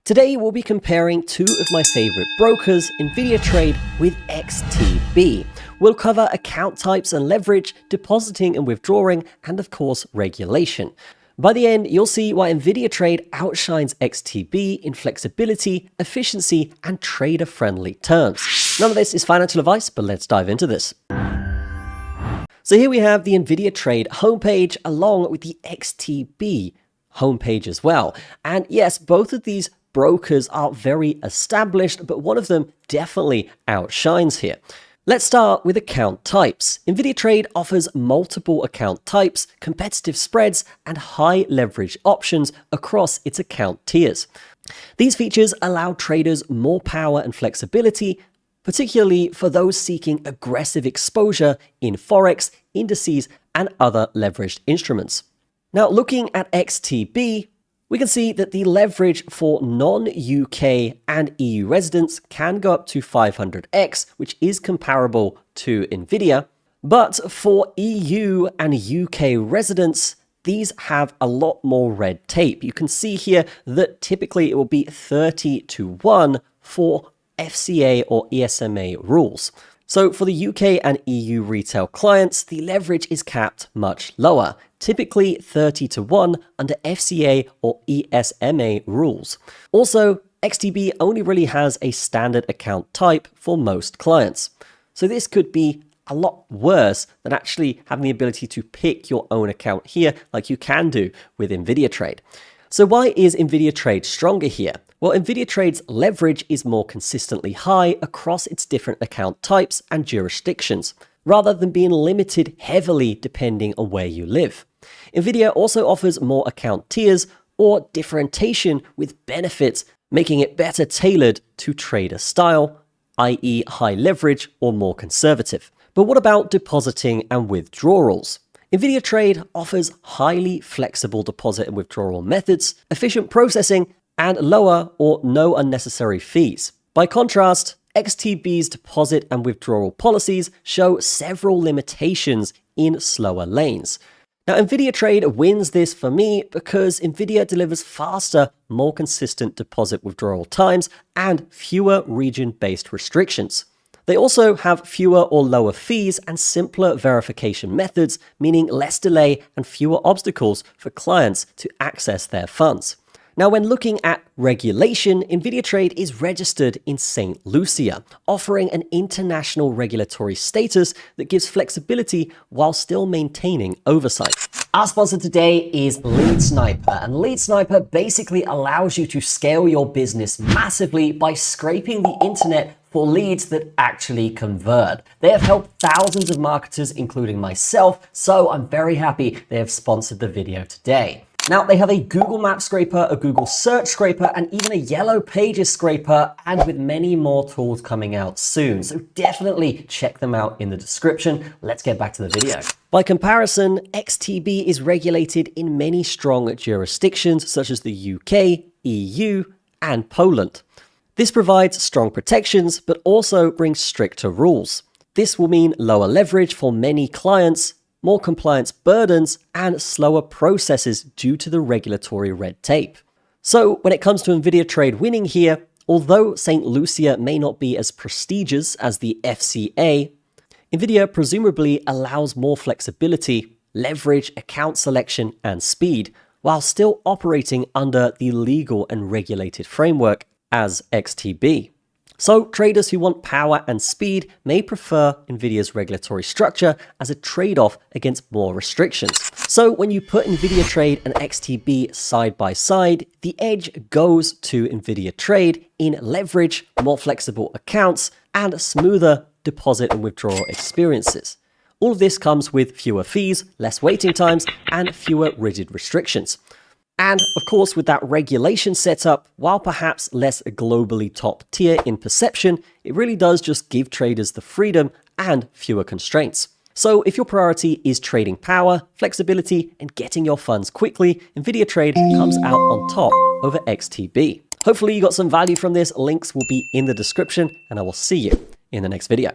Today we'll be comparing two of my favorite brokers, InvidiaTrade with XTB. We'll cover account types and leverage, depositing and withdrawing, and of course regulation. By the end, you'll see why InvidiaTrade outshines XTB in flexibility, efficiency, and trader-friendly terms. None of this is financial advice, but let's dive into this. So here we have the InvidiaTrade homepage along with the XTB homepage as well. And yes, both of these brokers are very established, but one of them definitely outshines here. Let's start with account types. InvidiaTrade offers multiple account types, competitive spreads, and high leverage options across its account tiers. These features allow traders more power and flexibility, particularly for those seeking aggressive exposure in Forex, indices, and other leveraged instruments. Now, looking at XTB, we can see that the leverage for non-UK and EU residents can go up to 500x, which is comparable to Nvidia. But for EU and UK residents, these have a lot more red tape. You can see here that typically it will be 30-1 for FCA or ESMA rules. So for the UK and EU retail clients, the leverage is capped much lower, typically 30-1 under FCA or ESMA rules. Also, XTB only really has a standard account type for most clients. So this could be a lot worse than actually having the ability to pick your own account here like you can do with InvidiaTrade. So why is InvidiaTrade stronger here? Well, InvidiaTrade's leverage is more consistently high across its different account types and jurisdictions, rather than being limited heavily depending on where you live. Nvidia also offers more account tiers or differentiation with benefits, making it better tailored to trader style, i.e. high leverage or more conservative. But what about depositing and withdrawals? InvidiaTrade offers highly flexible deposit and withdrawal methods, efficient processing, and lower or no unnecessary fees. By contrast, XTB's deposit and withdrawal policies show several limitations in slower lanes. Now, InvidiaTrade wins this for me because Nvidia delivers faster, more consistent deposit withdrawal times and fewer region-based restrictions. They also have fewer or lower fees and simpler verification methods, meaning less delay and fewer obstacles for clients to access their funds. Now, when looking at regulation, InvidiaTrade is registered in St. Lucia, offering an international regulatory status that gives flexibility while still maintaining oversight. Our sponsor today is Lead Sniper, and Lead Sniper basically allows you to scale your business massively by scraping the internet for leads that actually convert. They have helped thousands of marketers, including myself, so I'm very happy they have sponsored the video today. Now, they have a Google Map scraper, a Google search scraper, and even a Yellow Pages scraper, and with many more tools coming out soon. So definitely check them out in the description. Let's get back to the video. By comparison, XTB is regulated in many strong jurisdictions such as the UK, EU, and Poland. This provides strong protections, but also brings stricter rules. This will mean lower leverage for many clients, more compliance burdens, and slower processes due to the regulatory red tape. So when it comes to InvidiaTrade winning here, although St. Lucia may not be as prestigious as the FCA, Nvidia presumably allows more flexibility, leverage, account selection, and speed, while still operating under the legal and regulated framework as XTB. So traders who want power and speed may prefer Nvidia's regulatory structure as a trade-off against more restrictions. So when you put InvidiaTrade and XTB side by side, the edge goes to InvidiaTrade in leverage, more flexible accounts, and smoother deposit and withdrawal experiences. All of this comes with fewer fees, less waiting times, and fewer rigid restrictions. And of course, with that regulation setup, while perhaps less globally top tier in perception, it really does just give traders the freedom and fewer constraints. So if your priority is trading power, flexibility, and getting your funds quickly, InvidiaTrade comes out on top over XTB. Hopefully you got some value from this. Links will be in the description, and I will see you in the next video.